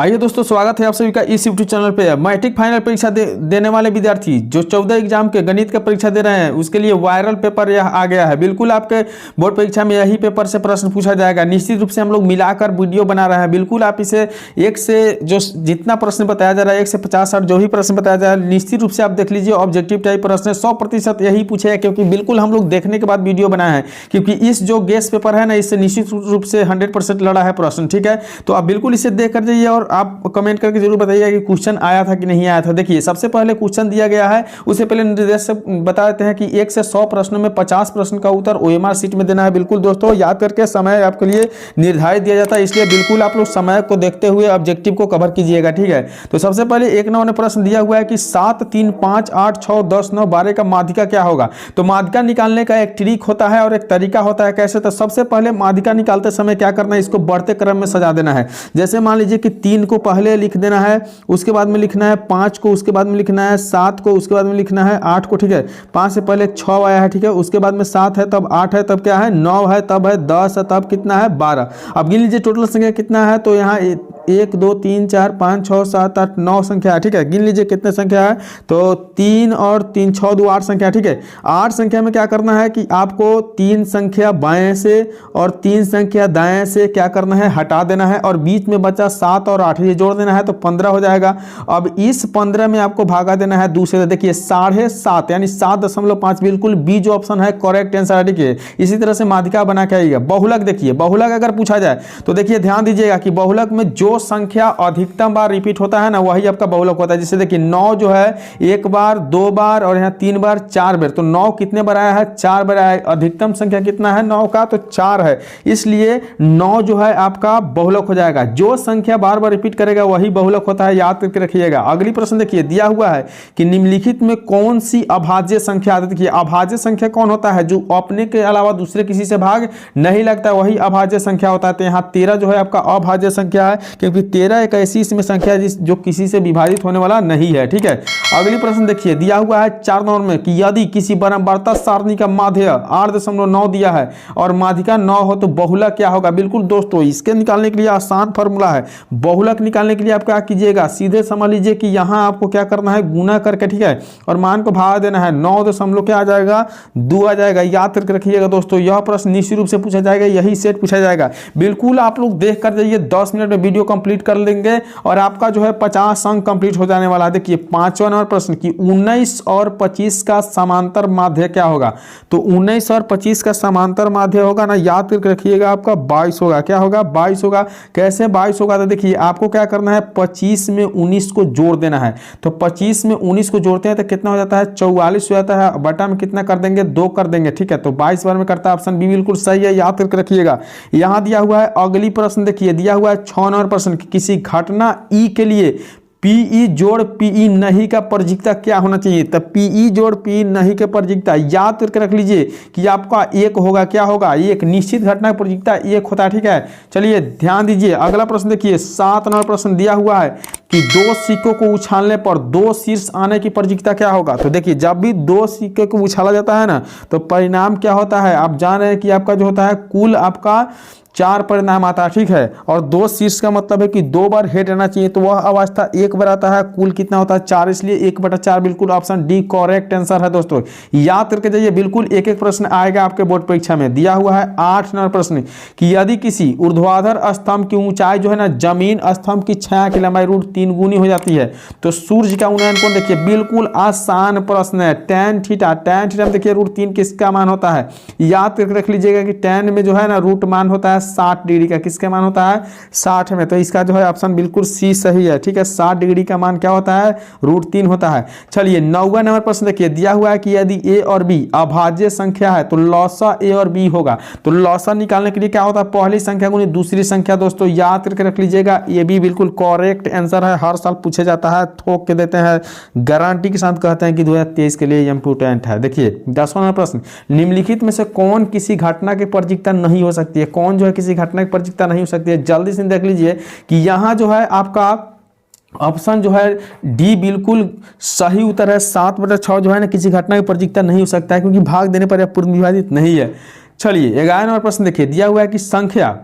आइए दोस्तों, स्वागत है आप सभी का इस यूट्यूब चैनल पे। मैट्रिक फाइनल परीक्षा देने वाले विद्यार्थी जो 14 एग्जाम के गणित का परीक्षा दे रहे हैं, उसके लिए वायरल पेपर यह आ गया है। बिल्कुल आपके बोर्ड परीक्षा में यही पेपर से प्रश्न पूछा जाएगा। निश्चित रूप से हम लोग मिलाकर वीडियो बना रहे हैं। बिल्कुल आप इसे एक से जो जितना प्रश्न बताया जा रहा है, 1 से 50-60 जो भी प्रश्न बताया जा रहा है, निश्चित रूप से आप देख लीजिए। ऑब्जेक्टिव टाइप प्रश्न 100% यही पूछे हैं, क्योंकि बिल्कुल हम लोग देखने के बाद वीडियो बनाए हैं। क्योंकि इस जो गेस पेपर है ना, इससे निश्चित रूप से 100% लड़ा है प्रश्न। ठीक है, तो आप बिल्कुल इसे देख कर जाइए और आप कमेंट करके जरूर बताइएगा कि क्वेश्चन आया था कि नहीं आया था। देखिए, सबसे पहले क्वेश्चन दिया गया है, उससे पहले निर्देश से बता देते हैं कि 1 से 100 प्रश्नों में 50 प्रश्न का उत्तर OMR शीट में देना है। बिल्कुल दोस्तों, याद करके समय आपके लिए निर्धारित दिया जाता है, इसलिए बिल्कुल आप लोग समय को देखते हुए ऑब्जेक्टिव को कवर कीजिएगा। ठीक है, तो सबसे पहले 1 नंबर में प्रश्न दिया हुआ है कि 7, 3, 5, 8, 6, 10, 9, 12 का माध्यिका क्या होगा। तो माध्यिका निकालने का एक ट्रिक होता है और एक तरीका होता है। कैसे? तो सबसे पहले माध्यिका निकालते समय क्या करना है, इसको बढ़ते क्रम में सजा देना है। जैसे मान लीजिए कि 3 को पहले लिख देना है, उसके बाद में लिखना है 5 को, उसके बाद में लिखना है 7 को, उसके बाद में लिखना है 8 को। ठीक है, 5 से पहले 6 आया है। ठीक है, उसके बाद में 7 है, तब 8 है, तब क्या है 9 है, तब है 10 है, तब कितना है 12। अब गिन लीजिए टोटल संख्या कितना है। तो यहाँ 1 2 3 4 5 6 7 8 9 संख्या है। ठीक है, गिन लीजिए कितने संख्या है। तो 3 और 3 6 2 8 संख्या। ठीक है, 8 संख्या में क्या करना है कि आपको 3 संख्या बाएं से और 3 संख्या दाएं से क्या करना है, हटा देना है, और बीच में बचा 7 और 8 ये जोड़ देना है, तो 15 हो जाएगा। अब इस 15 में आपको भागा देना है 2 से। देखिए 7.5 यानी 7.5 बिल्कुल बी जो ऑप्शन है करेक्ट आंसर है। ठीक है, इसी तरह से माध्यिका बना के आइएगा। बहुलक देखिए, बहुलक अगर पूछा जाए तो देखिए ध्यान दीजिएगा कि बहुलक में जो संख्या अधिकतम बार रिपीट होता है ना, वही आपका बहुलक होता है। जैसे देखिए 9 जो है 1 बार 2 बार और यहाँ 3 बार 4 बार, तो 9 कितने बार आया है, 4 बार आया है। अधिकतम संख्या कितना है 9 का, तो 4 है, इसलिए 9 जो है आपका बहुलक हो जाएगा। जो संख्या बार बार रिपीट करेगा वही बहुलक होता है, याद करके रखिएगा। अगली प्रश्न देखिए, दिया हुआ है कि निम्नलिखित में कौन सी अभाज्य संख्या आती है। देखिए अभाज्य संख्या कौन होता है, जो अपने के अलावा दूसरे किसी से भाग नहीं लगता, वही अभाज्य संख्या होता है। तो यहाँ 13 जो है आपका अभाज्य संख्या है, क्योंकि 13 एक ऐसी इसमें संख्या है जो किसी से विभाजित होने वाला नहीं है। ठीक है, अगली प्रश्न देखिए, दिया हुआ है 4 नंबर में कि यदि किसी बराबरता सारणी का माध्य 8.9 दिया है और माध्यिका 9 हो तो बहुलक क्या होगा। बिल्कुल दोस्तों, इसके निकालने के लिए आसान फॉर्मूला है। बहुलक निकालने के लिए आप क्या कीजिएगा, सीधे समझ लीजिए कि यहाँ आपको क्या करना है, गुना करके, ठीक है, और मान को भाग देना है। 9 दशमलव क्या आ जाएगा, 2 आ जाएगा। याद करके रखिएगा दोस्तों, यह प्रश्न निश्चित रूप से पूछा जाएगा, यही सेट पूछा जाएगा। बिल्कुल आप लोग देख कर जाइए, 10 मिनट में वीडियो कंप्लीट कर लेंगे और आपका जो है 50 अंक कंप्लीट हो जाने वाला है। देखिए 5वां नंबर प्रश्न कि 19 और 25 का समांतर माध्य क्या होगा। तो 19 और 25 का समांतर माध्य होगा ना, याद करके रखिएगा, आपका 22 होगा। क्या होगा, 22 होगा। कैसे 22 होगा, तो देखिए आपको क्या करना है, 25 में 19 को जोड़ देना है। तो 25 में 19 को जोड़ते हैं तो कितना हो जाता है, 44 हो जाता है। बटा में कितना कर देंगे, 2 कर देंगे। ठीक है, तो 22 बार में करता है, ऑप्शन बी बिल्कुल सही है, याद करके रखिएगा। यहां दिया हुआ है अगली प्रश्न देखिए, दिया हुआ है 6 नंबर प्रश्न, किसी घटना ई के लिए पीई जोड़ पीई नहीं का परजिकता क्या होना चाहिए। तब पीई जोड़ पीई नहीं के परजिकता याद करके रख लीजिए कि आपका 1 होगा। क्या होगा, 1। निश्चित घटना का परजिकता 1 होता है। ठीक है, चलिए ध्यान दीजिए। अगला प्रश्न देखिए, 7 नंबर प्रश्न दिया हुआ है कि 2 सिक्कों को उछालने पर 2 शीर्ष आने की परजिकता क्या होगा। तो देखिए जब भी 2 सिक्के को उछाला जाता है ना, तो परिणाम क्या होता है, आप जान रहे हैं कि आपका जो होता है कुल आपका 4 परिणाम आता है। ठीक है, और 2 शीर्ष का मतलब है कि 2 बार हेड रहना चाहिए, तो वह अवस्था 1 बार आता है। कुल कितना होता है 4, इसलिए 1/4 बिल्कुल ऑप्शन डी करेक्ट आंसर है। दोस्तों याद करके जाइए, बिल्कुल एक एक प्रश्न आएगा आपके बोर्ड परीक्षा में। दिया हुआ है 8 नंबर प्रश्न कि यदि किसी ऊर्ध्वाधर स्तंभ की ऊंचाई जो है ना, जमीन स्तंभ की छाया की लंबाई √3 गुनी हो जाती है, तो सूर्य का उन्नयन कोण देखिए, बिल्कुल आसान प्रश्न है। tan थीटा, में देखिए √3 किसका मान होता है, याद करके रख लीजिएगा कि tan में जो है ना रूट मान होता है 60 डिग्री का। किसका मान होता है, 60 में। तो इसका जो है ऑप्शन बिल्कुल सी सही है। ठीक है, 60 डिग्री का मान क्या होता है, √3 होता है। चलिए 9वां नंबर प्रश्न देखिए, दिया हुआ है कि यदि ए और बी अभाज्य संख्या है तो लौसा ए और बी होगा। तो लौसा निकालने के लिए क्या होता है, पहली संख्या गुनी दूसरी संख्या। दोस्तों याद करके रख लीजिएगा, ये भी बिल्कुल करेक्ट आंसर है। हर साल पूछे जाता है, ठोक के देते हैं, गारंटी के साथ कहते हैं कि 2023 के लिए इंपोर्टेंट है। देखिए 10वां नंबर प्रश्न, निम्नलिखित में से कौन किसी घटना की परजिकता नहीं हो सकती है। कौन जो है किसी घटना की परजिकता नहीं हो सकती है, जल्दी से देख लीजिए कि यहां जो है आपका ऑप्शन जो है डी बिल्कुल सही उत्तर है। 7/6 जो है ना, किसी घटना की परजिकता नहीं हो सकता है, क्योंकि भाग देने पर यह पूर्ण विभाजित नहीं है। चलिए 11वां प्रश्न देखिए, दिया हुआ है कि संख्या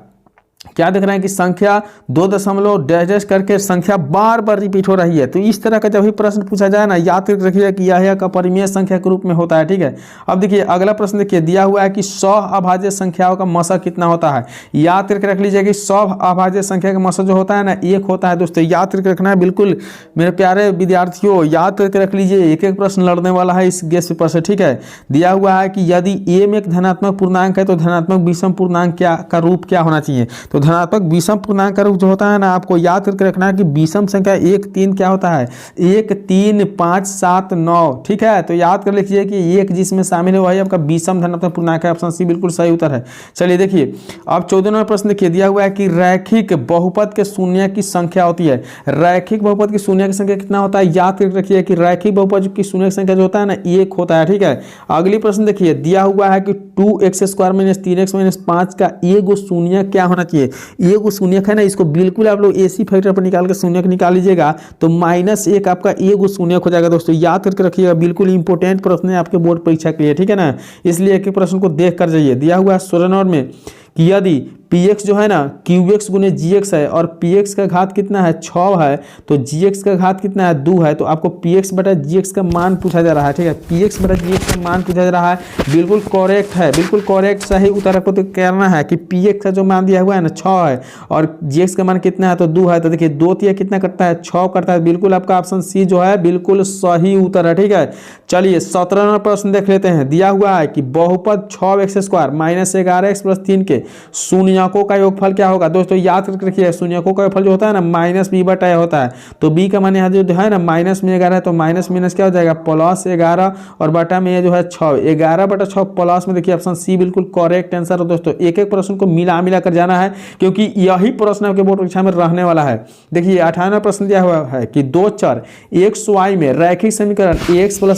क्या देख रहे हैं कि संख्या 2.डैश करके संख्या बार बार रिपीट हो रही है। तो इस तरह का जब भी प्रश्न पूछा जाए ना, याद रखिए कि यह का परिमेय संख्या के रूप में होता है, ठीक है। अब देखिए अगला प्रश्न देखिए, दिया हुआ है कि 100 अभाज्य संख्याओं का मसा कितना होता है। याद करके रख लीजिए कि 100 अभाज्य संख्या का मसा जो होता है ना 1 होता है दोस्तों, याद करके रखना है बिल्कुल मेरे प्यारे विद्यार्थियों, याद करके रख लीजिए। एक एक प्रश्न लड़ने वाला है इस गेस पेपर से, ठीक है। दिया हुआ है कि यदि a में एक धनात्मक पूर्णांक है तो धनात्मक विषम पूर्णांक का रूप क्या होना चाहिए। तो धनात्मक विषम पूर्णांक का रूप जो होता है ना, आपको याद करके रखना है कि विषम संख्या 1 3 क्या होता है, 1 3 5 7 9, ठीक है। तो याद कर लीजिए कि 1 जिसमें शामिल है वही आपका विषम धनात्मक पूर्णांक है। ऑप्शन सी बिल्कुल सही उत्तर है। चलिए देखिए अब 14 नंबर प्रश्न देखिए, दिया हुआ है कि रैखिक बहुपद के शून्य की संख्या होती है। रैखिक बहुपद की शून्य की संख्या कितना होता है, याद करके रखिए कि रैखिक बहुपद की शून्य की संख्या जो होता है ना 1 होता है, ठीक है। अगली प्रश्न देखिए, दिया हुआ है कि 2x² - 3x - 5 का एगो शून्य क्या होना चाहिए। एगो शून्य है ना, इसको बिल्कुल आप लोग एसी फैक्टर पर निकाल के शून्य निकाल लीजिएगा तो -1 आपका एगो शून्य हो जाएगा दोस्तों। याद करके रखिएगा, बिल्कुल इंपॉर्टेंट प्रश्न है आपके बोर्ड परीक्षा के लिए, ठीक है ना। इसलिए एक प्रश्न को देख कर जाइए। दिया हुआ है 16 नंबर में कि यदि px जो है ना qx गुने gx है और px का घात कितना है 6 है तो gx का घात कितना है 2 है, तो आपको px बटा gx का मान पूछा जा रहा है, ठीक है। px बटा gx का मान पूछा जा रहा है, बिल्कुल करेक्ट है, बिल्कुल करेक्ट सही उत्तर आपको तो करना है कि px का जो मान दिया हुआ है ना 6 है और gx का मान कितना है तो 2 है। तो देखिए 2 तिया कितना करता है 6 करता है, बिल्कुल आपका ऑप्शन सी जो है बिल्कुल सही उत्तर है, ठीक है। चलिए 17 नंबर प्रश्न देख लेते हैं। दिया हुआ है कि बहुपद 6x² - 11x + 3 के शून्यकों का योगफल क्या होगा। दोस्तों याद करके रखिए, शून्यकों का योगफल जो होता है ना -b/a होता है। तो b का मान यहाँ जो है ना माइनस में 11 है तो माइनस माइनस क्या हो जाएगा +11 और बटा में ये जो है 6, 11/6 प्लस में देखिए ऑप्शन सी बिल्कुल करेक्ट आंसर है दोस्तों। एक एक प्रश्न को मिला कर जाना है क्योंकि यही प्रश्न आपके बोर्ड परीक्षा में रहने वाला है। देखिए 18वां प्रश्न दिया हुआ है कि दो चर xy में रैखिक समीकरण ax + by +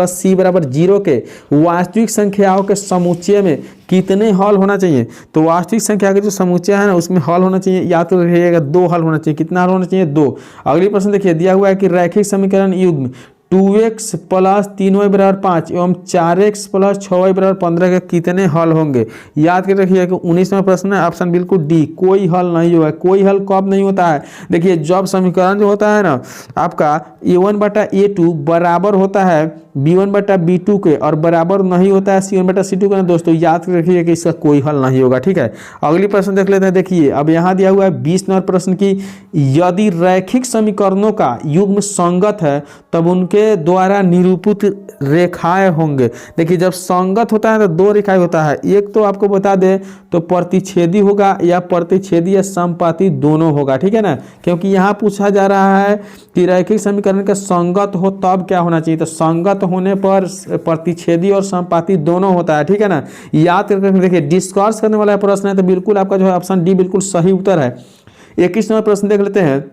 c = 0 के वास्तविक संख्याओं के समुच्चय में कितने हल होना चाहिए। तो वास्तविक संख्या के जो समुच्चय है ना उसमें हल होना चाहिए, याद तो रखिएगा 2 हल होना चाहिए। कितना हल होना चाहिए 2। अगली प्रश्न देखिए, दिया हुआ है कि रैखिक समीकरण युग्म 2x + 3y = 5 एवं 4x + 6y = 15 के कितने हल होंगे। याद कर रखिए कि 19वां प्रश्न है, ऑप्शन बिल्कुल डी, कोई हल नहीं होगा। कोई हल कब नहीं होता है, देखिए जब समीकरण जो होता है ना आपका a1/a2 बराबर होता है b1/b2 के और बराबर नहीं होता है c1/c2 का ना दोस्तों, याद रखिए कि इसका कोई हल नहीं होगा, ठीक है। अगली प्रश्न देख लेते हैं। देखिए अब यहाँ दिया हुआ है 20 नंबर प्रश्न की, यदि रैखिक समीकरणों का युग्म संगत है तब उनके द्वारा निरूपित रेखाएं होंगे। देखिए जब संगत होता है तो 2 रेखाएं होता है, एक तो आपको बता दे तो प्रतिच्छेदी होगा या प्रतिच्छेदी या समपाती दोनों होगा, ठीक है ना। क्योंकि यहाँ पूछा जा रहा है कि रैखिक समीकरण का संगत हो तब क्या होना चाहिए, तो संगत होने पर प्रतिच्छेदी और समपाती दोनों होता है, ठीक है ना। याद करके देखिए डिस्कस करने वाला प्रश्न है तो बिल्कुल आपका जो है ऑप्शन डी बिल्कुल सही उत्तर है। 21 नंबर प्रश्न देख लेते हैं।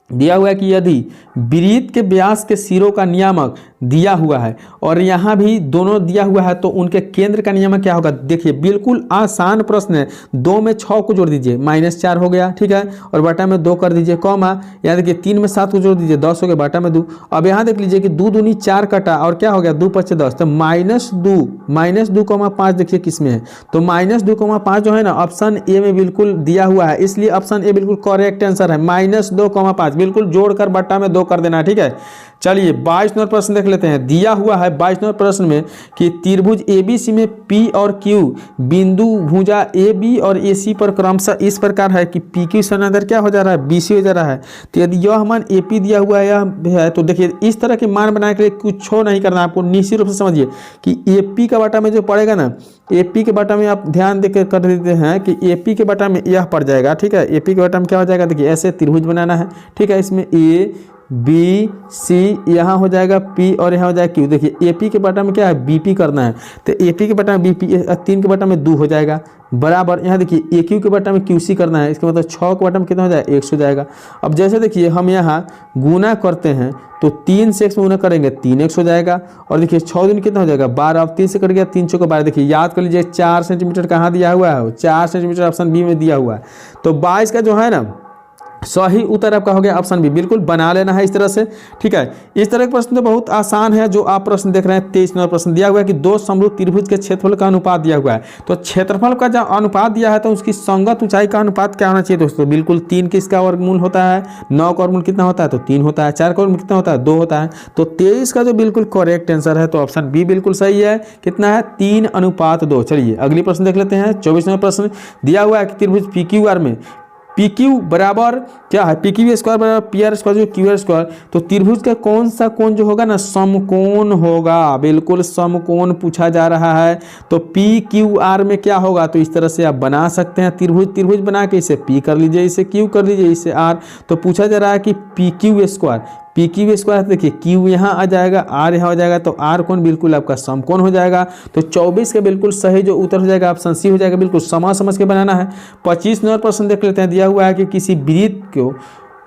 दिया हुआ है कि यदि वृत्त के व्यास के सिरों का नियामक दिया हुआ है और यहाँ भी दोनों दिया हुआ है तो उनके केंद्र का नियामक क्या होगा। देखिए बिल्कुल आसान प्रश्न है, 2 में 6 को जोड़ दीजिए -4 हो गया, ठीक है, और बटा में 2 कर दीजिए कॉमा, यहाँ देखिए 3 में 7 को जोड़ दीजिए 10 हो गया, बटा में 2। अब यहाँ देख लीजिए कि 2 दूनी 4 कटा और क्या हो गया 2 × 5 = 10, तो -2,5 देखिए किस में है, तो -2,5 जो है ना ऑप्शन ए में बिल्कुल दिया हुआ है, इसलिए ऑप्शन ए बिल्कुल करेक्ट आंसर है। -2,5 बिल्कुल जोड़कर बट्टा में 2 कर देना, ठीक है। चलिए 22 नंबर प्रश्न देख लेते हैं। दिया हुआ है 22 नंबर प्रश्न में कि त्रिभुज ABC में P और Q बिंदु भुजा AB और AC पर क्रमशः इस प्रकार है कि PQ से अंदर क्या हो जा रहा है BC हो जा रहा है। तो यदि यह मान AP दिया हुआ है तो देखिए इस तरह के मान बनाने के लिए कुछ नहीं करना, आपको निश्चित रूप से समझिए कि AP का बटा में जो पड़ेगा ना, AP के बटा में आप ध्यान देकर कर देते हैं कि AP के बटा में यह पड़ जाएगा, ठीक है। AP के बटा में क्या हो जाएगा, देखिए ऐसे त्रिभुज बनाना है, ठीक है। इसमें A B C यहाँ हो जाएगा P और यहाँ हो जाएगा Q। देखिए AP के बटा में क्या है BP करना है, तो AP के बटा में BP 3 के बटा में 2 हो जाएगा बराबर, यहाँ देखिए AQ के बटा में QC करना है, इसका मतलब 6 के बटा में कितना हो जाएगा 100 हो जाएगा। अब जैसे देखिए हम यहाँ गुना करते हैं तो 3 से 1 में गुना करेंगे 3x हो जाएगा और देखिए 6 दिन कितना हो जाएगा 12, अब 3 से कट गया 3 चौके 12। देखिए याद कर लीजिए 4 सेंटीमीटर कहाँ दिया हुआ है, 4 सेंटीमीटर ऑप्शन बी में दिया हुआ है। तो 22 का जो है ना सही उत्तर आपका हो गया ऑप्शन बी, बिल्कुल बना लेना है इस तरह से। ठीक है, इस तरह के प्रश्न तो बहुत आसान है जो आप प्रश्न देख रहे हैं। 23 नंबर प्रश्न दिया हुआ है कि दो समरूप त्रिभुज के क्षेत्रफल का अनुपात दिया हुआ है। तो क्षेत्रफल का जो अनुपात दिया है तो उसकी संगत ऊंचाई का अनुपात क्या होना चाहिए दोस्तों? बिल्कुल 3 किसका वर्गमूल होता है? 9 का वर्गमूल कितना होता है? तो 3 होता है। 4 का वर्गमूल कितना होता है? 2 होता है। तो 23 का जो बिल्कुल करेक्ट आंसर है तो ऑप्शन बी बिल्कुल सही है। कितना है? 3:2। चलिए अगली प्रश्न देख लेते हैं। 24 नंबर प्रश्न दिया हुआ है कि त्रिभुज पी क्यू आर में पी क्यू बराबर क्या है? पी क्यू स्क्वायर बराबर पी आर स्क्वायर जो क्यू आर स्क्वायर। तो त्रिभुज का कौन सा कोण जो होगा ना समकोण होगा। बिल्कुल समकोण पूछा जा रहा है। तो पी क्यू आर में क्या होगा? तो इस तरह से आप बना सकते हैं त्रिभुज बना के इसे पी कर लीजिए, इसे क्यू कर लीजिए, इसे आर। तो पूछा जा रहा है कि P Q square, P Q square देखिए क्यू यहाँ आ जाएगा, आर यहाँ हो जाएगा, तो आर कोण बिल्कुल आपका समकोण हो जाएगा। तो 24 का बिल्कुल सही जो उत्तर हो जाएगा ऑप्शन सी हो जाएगा। बिल्कुल समझ के बनाना है। 25 नंबर प्रश्न देख लेते हैं। दिया हुआ है कि किसी वृत्त को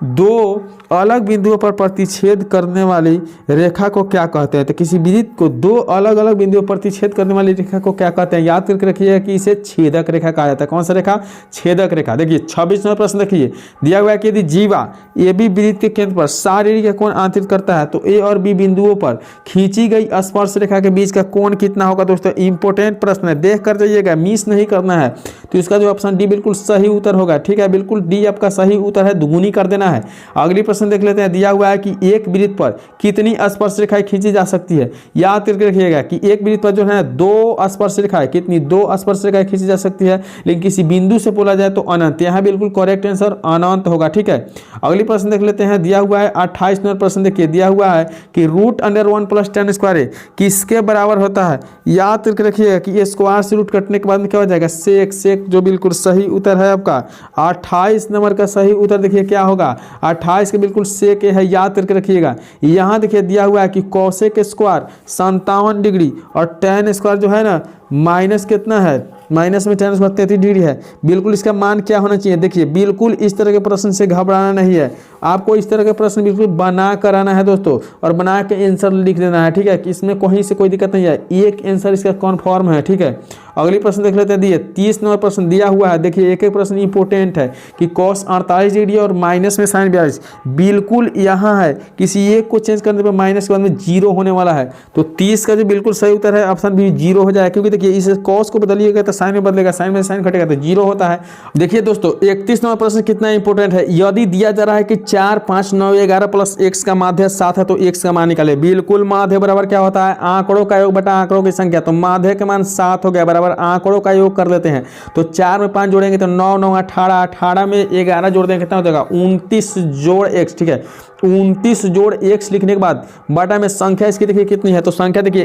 दो अलग बिंदुओं पर प्रतिच्छेद करने वाली रेखा को क्या कहते हैं? तो किसी वृत्त को दो अलग अलग बिंदुओं पर प्रतिच्छेद करने वाली रेखा को क्या कहते हैं? याद करके रखिए कि इसे छेदक रेखा कहा जाता है। कौन सा रेखा? छेदक रेखा। देखिए 26 नंबर प्रश्न देखिए। दिया हुआ है कि यदि जीवा ए बी वृत्त के केंद्र पर 60 डिग्री का कोण आंतरित करता है तो ए और बी बिंदुओं पर खींची गई स्पर्श रेखा के बीच का कोण कितना होगा? दोस्तों इंपॉर्टेंट प्रश्न है, देख कर जाइएगा, मिस नहीं करना है। तो इसका जो ऑप्शन डी बिल्कुल सही उत्तर होगा। ठीक है, बिल्कुल डी आपका सही उत्तर है, दुगुनी कर देना है। अगली प्रश्न देख लेते हैं। दिया हुआ है कि एक वृत्त पर कितनी स्पर्श रेखाएं खींची जा सकती है? याद करके रखिएगा कि एक वृत्त पर जो है 2 स्पर्श रेखाएं, कितनी? 2 स्पर्श रेखाएं खींची जा सकती है, लेकिन किसी बिंदु से बोला जाए तो अनंत। यहाँ बिल्कुल करेक्ट आंसर अनंत होगा। ठीक है, अगली प्रश्न देख लेते हैं। दिया हुआ है 28 नंबर प्रश्न देखिए। दिया हुआ है कि √1 + tan स्क्वायर किसके बराबर होता है? याद करके रखिएगा कि ये स्क्वायर से रूट कटने के बाद में क्या हो जाएगा? सेक जो बिल्कुल सही उत्तर है आपका 28 नंबर का सही उत्तर देखिए क्या होगा? 28 के बिल्कुल सेक है, याद करके रखिएगा। यहाँ देखिए दिया हुआ है कि कोसेक स्क्वायर 57 डिग्री और tan स्क्वायर जो है ना माइनस कितना है? माइनस में tan स्क्वायर 33 डिग्री है। बिल्कुल इसका मान क्या होना चाहिए? देखिए बिल्कुल इस तरह के प्रश्न से घबराना नहीं है, आपको इस तरह के प्रश्न बिल्कुल बना कर आना है दोस्तों, और बना के आंसर लिख देना है। ठीक है, कि इसमें कहीं से कोई दिक्कत नहीं है, एक आंसर इसका कन्फर्म है। ठीक है, अगली प्रश्न देख लेते हैं। दिए 30 नंबर प्रश्न दिया हुआ है। देखिए एक प्रश्न इंपॉर्टेंट है कि cos 48 डिग्री और माइनस में sin 42 बिल्कुल यहाँ है, किसी एक को चेंज करने पर माइनस के बाद में 0 होने वाला है। तो 30 का जो बिल्कुल सही उत्तर है ऑप्शन बी 0 हो जाएगा, क्योंकि देखिए इस cos को बदलिएगा तो sin में बदलेगा, sin में sin घटेगा तो 0 होता है। देखिए दोस्तों 31 नंबर प्रश्न कितना इंपॉर्टेंट है। यदि दिया जा रहा है कि 4, 5, 9, 11 प्लस x का माध्य 7 है तो x का मान निकाले। बिल्कुल माध्य बराबर क्या होता है? आंकड़ों का योग बटा आंकड़ों की संख्या। तो माध्य का मान 7 हो गया बराबर आंकड़ों का योग कर लेते हैं। तो 4 में 5 जोड़ेंगे तो 9, 9 18, 18 में 11 जोड़ देंगे कितना हो जाएगा? 29 जोड़ x। ठीक है, 29 जोड़ x लिखने के बाद बटा में संख्या इसकी देखिए कितनी है। तो संख्या देखिए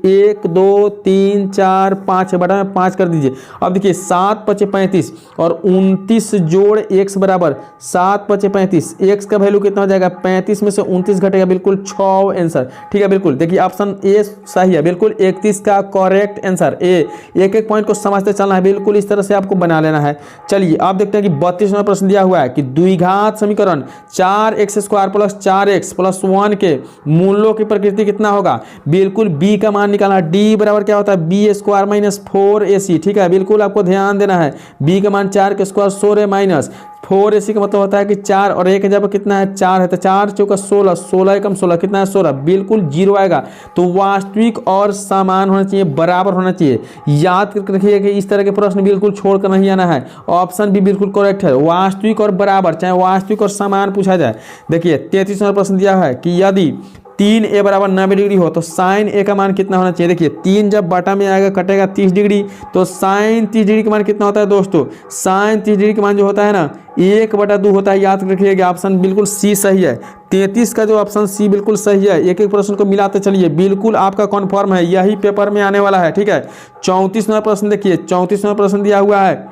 1, 2, 3, 4, 5 है, बटा में 5 कर दीजिए। अब देखिए 7, 5, 35 और 29 जोड़ x बराबर 7, 5, 35। x का वैल्यू कितना हो जाएगा? 35 में से 29 घटेगा, बिल्कुल 6 आंसर। ठीक है, बिल्कुल देखिए ऑप्शन ए सही है, बिल्कुल 31 का करेक्ट आंसर ए। एक एक पॉइंट को समझते चलना है, बिल्कुल इस तरह से आपको बना लेना है। चलिए आप देखते हैं कि 32 नंबर प्रश्न दिया हुआ है कि द्विघात समीकरण 4x² + 4x + 1 के मूलों की प्रकृति कितना होगा? बिल्कुल b का मान निकालना। d बराबर क्या होता है? b² - 4ac। ठीक है, बिल्कुल आपको ध्यान देना है। b का मान 4 के स्क्वायर 16 माइनस 4ac का मतलब होता है कि 4 और 1 जब कितना है? 4 है, तो 4 चौका 16, 16 एकम 16 कितना है? 16। बिल्कुल 0 आएगा। तो वास्तविक और समान होना चाहिए, बराबर होना चाहिए। याद करके रखिए कि इस तरह के प्रश्न बिल्कुल छोड़कर नहीं आना है। ऑप्शन भी बिल्कुल करेक्ट है, वास्तविक और बराबर, चाहे वास्तविक और समान पूछा जाए। देखिए 33 नंबर प्रश्न दिया है कि यदि 3a बराबर 90 डिग्री हो तो sin a का मान कितना होना चाहिए? देखिए 3 जब बटा में आएगा कटेगा 30 डिग्री, तो sin 30 डिग्री का मान कितना होता है दोस्तों? sin 30 डिग्री का मान जो होता है ना 1/2 होता है। याद रखिएगा ऑप्शन बिल्कुल सी सही है। 33 का जो ऑप्शन सी बिल्कुल सही है। एक एक प्रश्न को मिलाते चलिए, बिल्कुल आपका कन्फर्म है, यही पेपर में आने वाला है। ठीक है, 34 नंबर प्रश्न देखिए। 34 नंबर प्रश्न दिया हुआ है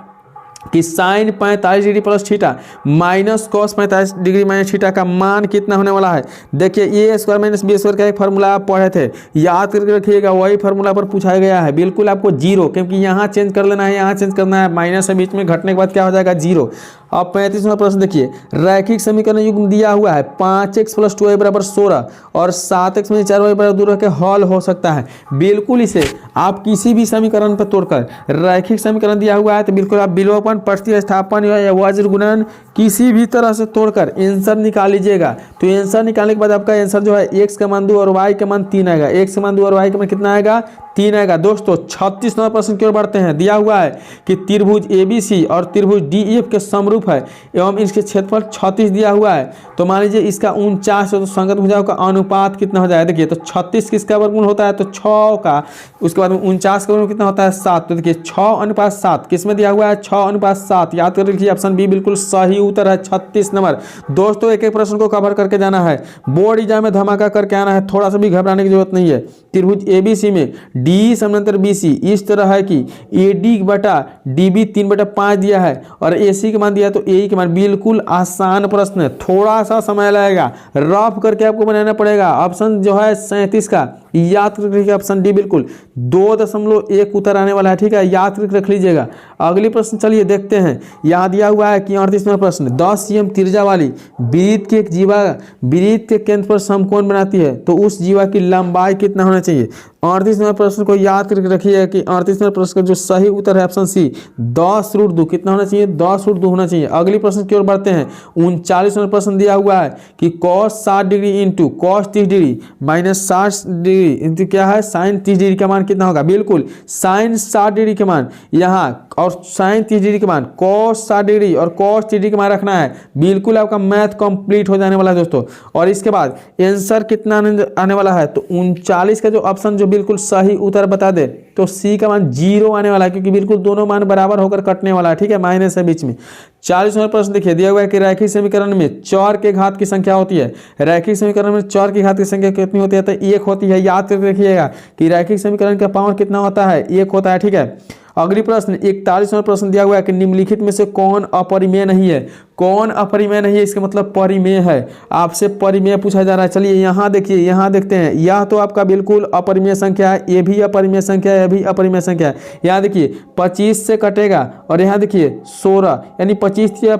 कि sin 45 degree plus theta minus cos 45 degree minus theta का मान कितना होने वाला है? देखिए a² - b² का एक फार्मूला आप पढ़े थे, याद करके रखिएगा, वही फार्मूला पर पूछा गया है। बिल्कुल आपको 0, क्योंकि यहाँ चेंज कर लेना है, यहाँ चेंज करना है, माइनस है बीच में, घटने के बाद क्या हो जाएगा? 0। अब 35वां प्रश्न देखिए। रैखिक समीकरण युग्म दिया हुआ है 5x + 2y = 16 और 7x - 4y = 2 के हल हो सकता है। बिल्कुल इसे आप किसी भी समीकरण पर तोड़कर, रैखिक समीकरण दिया हुआ है तो बिल्कुल आप बिलो प्रतिस्थापन, प्रतिस्थापन या वज्र गुणन किसी भी तरह से तोड़कर आंसर निकाल लीजिएगा। तो आंसर निकालने के बाद आपका आंसर जो है x का मान 2 और y का मान 3 आएगा। x का मान 2 और y का मान कितना आएगा? 3 आएगा। दोस्तों 36 नंबर प्रश्न की ओर बढ़ते हैं। दिया हुआ है कि त्रिभुज ABC और त्रिभुज DEF के समरूप है एवं इसके क्षेत्रफल 36 दिया हुआ है। तो मान लीजिए इसका 49 तो संगत भुजाओं का अनुपात कितना हो जाएगा? देखिए तो 36 किसका वर्गमूल होता है? तो 6 का। उसके बाद में 49 का वर्गमूल कितना होता है? 7। तो देखिए 6:7 किस में दिया हुआ है? 6:7। याद कर लीजिए ऑप्शन बी बिल्कुल सही उत्तर है 36 नंबर। दोस्तों एक एक प्रश्न को कवर करके जाना है, बोर्ड एग्जाम में धमाका करके आना है, थोड़ा सा भी घबराने की जरूरत नहीं है। त्रिभुज ABC में DE समानांतर BC इस तरह है कि AD बटा DB 3/5 दिया है और AC के मान दिया है तो AE के मान। बिल्कुल आसान प्रश्न है, थोड़ा सा समय लगेगा, रफ करके आपको बनाना पड़ेगा। ऑप्शन जो है 37 का याद करके रखिए, ऑप्शन डी बिल्कुल 2.1 उत्तर आने वाला है। ठीक है, याद करके रख लीजिएगा। अगली प्रश्न चलिए देखते हैं। यहाँ दिया हुआ है कि 38वां प्रश्न 10 cm त्रिज्या वाली वृत्त की एक जीवा वृत्त के केंद्र पर समकोण बनाती है तो उस जीवा की लंबाई कितना होना चाहिए? 38वें प्रश्न को याद करके रखिए कि 38वें प्रश्न का जो सही उत्तर है ऑप्शन सी 10√2 कितना होना चाहिए? 10√2 होना चाहिए। अगली प्रश्न की ओर बढ़ते हैं। 39वां प्रश्न दिया हुआ है कि cos 60 degree into cos 30 degree minus 60 degree into क्या है? sin 30 डिग्री का मान कितना होगा? बिल्कुल sin 60 डिग्री के मान यहाँ और sin 30 डिग्री के मान cos 60 डिग्री और cos 30 डिग्री के मान रखना है। बिल्कुल आपका मैथ कंप्लीट हो जाने वाला है दोस्तों। और इसके बाद आंसर कितना आने वाला है? तो 39 का जो ऑप्शन जो बिल्कुल सही उत्तर बता दे तो सी का मान 0 आने वाला है, क्योंकि बिल्कुल दोनों मान बराबर होकर कटने वाला है। ठीक है, माइनस है बीच में। 40वां प्रश्न देखिए, दिया हुआ है कि रैखिक समीकरण में चर के घात की संख्या होती है। रैखिक समीकरण में चर की घात की संख्या कितनी होती है? तो 1 होती है। याद करके रखिएगा कि रैखिक समीकरण का पावर कितना होता है? 1 होता है। ठीक है, अगली प्रश्न 41वां प्रश्न दिया हुआ है कि निम्नलिखित में से कौन अपरिमेय नहीं है? कौन अपरिमेय नहीं है? इसका मतलब परिमेय है। आपसे परिमेय पूछा जा रहा है। चलिए यहाँ देखिए, यहाँ देखते हैं। यह तो आपका बिल्कुल अपरिमेय संख्या है, ये भी अपरिमेय संख्या है, यह भी अपरिमेय संख्या है। यहाँ देखिए 25 से कटेगा और यहाँ देखिए 16 यानी 25 या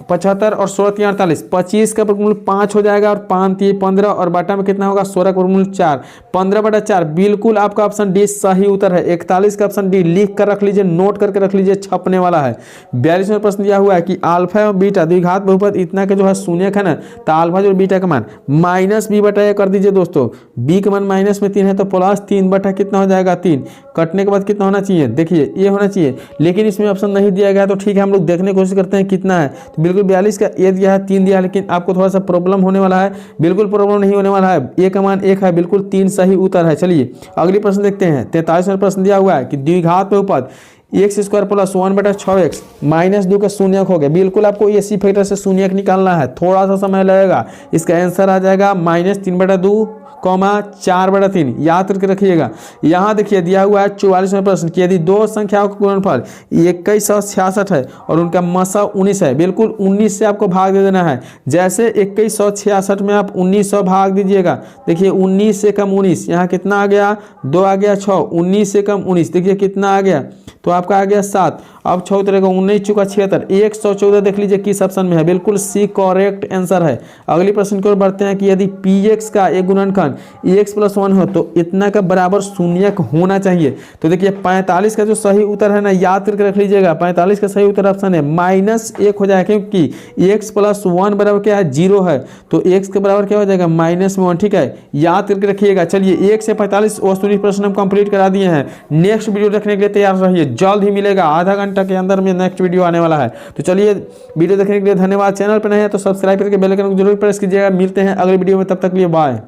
75 और 16 3 48। 25 का वर्गमूल 5 हो जाएगा और 5 3 15 और बटा में कितना होगा? 16 का वर्गमूल 4। 15/4 बिल्कुल आपका ऑप्शन डी सही उत्तर है। 41 का ऑप्शन डी लिख कर रख लीजिए, नोट करके रख लीजिए, छपने वाला है। 42वां प्रश्न दिया हुआ है कि अल्फा एवं बीटा द्विघात बहुपद इतना का जो है शून्य है ना, तो अल्फा जो बीटा का मान -b/a कर दीजिए दोस्तों। b का मान -3 है तो प्लस 3 कितना हो जाएगा? 3। कटने के बाद कितना होना चाहिए? देखिए ये होना चाहिए, लेकिन इसमें ऑप्शन नहीं दिया गया तो ठीक है, हम लोग देखने की कोशिश करते हैं कितना है। तो बिल्कुल 42 का ए दिया है, 3 दिया है, लेकिन आपको थोड़ा सा प्रॉब्लम होने वाला है। बिल्कुल प्रॉब्लम नहीं होने वाला है, ए का मान 1 है, बिल्कुल 3 सही उत्तर है। चलिए अगली प्रश्न देखते हैं। 43वां प्रश्न दिया हुआ है कि द्विघात बहुपद x² + 1/6x -2 का शून्यक हो गया। बिल्कुल आपको इसी फैक्टर से शून्यक निकालना है, थोड़ा सा समय लगेगा। इसका आंसर आ जाएगा -3/2 4/3। याद करके रखिएगा। यहाँ देखिए दिया हुआ है 44वां प्रश्न कि यदि दो संख्याओं का गुणनफल 2166 है और उनका मसा 19 है, बिल्कुल 19 से आपको भाग दे देना है। जैसे 2166 में आप 1900 भाग दीजिएगा, देखिए 19 से कम 19, यहाँ कितना आ गया? 2 आ गया 6, 19 से कम 19 देखिए कितना आ गया? तो आपका आ गया 7। अब 6 उतरेगा 19 चुका 76, 114 देख लीजिए किस ऑप्शन में है। बिल्कुल सी करेक्ट आंसर है। अगली प्रश्न की ओर बढ़ते हैं कि यदि px का एक गुणनखंड x + 1 हो तो इतना का बराबर शून्यक होना चाहिए। तो देखिए 45 का जो सही उत्तर है ना, याद करके रख लीजिएगा। 45 का सही उत्तर ऑप्शन है -1 हो जाएगा, क्योंकि x + 1 बराबर क्या है? 0 है, तो x के बराबर क्या हो जाएगा? -1। ठीक है, याद करके रखिएगा। चलिए 1 से 45 वस्तुनिष्ठ प्रश्न हम कंप्लीट करा दिए हैं। नेक्स्ट वीडियो देखने के लिए तैयार रहिए, जल्द ही मिलेगा, आधा घंटा के अंदर में नेक्स्ट वीडियो आने वाला है। तो चलिए वीडियो देखने के लिए धन्यवाद। चैनल पर नए हैं तो सब्सक्राइब करके बेल आइकन को जरूर प्रेस कीजिएगा। मिलते हैं अगली वीडियो में, तब तक के लिए बाय।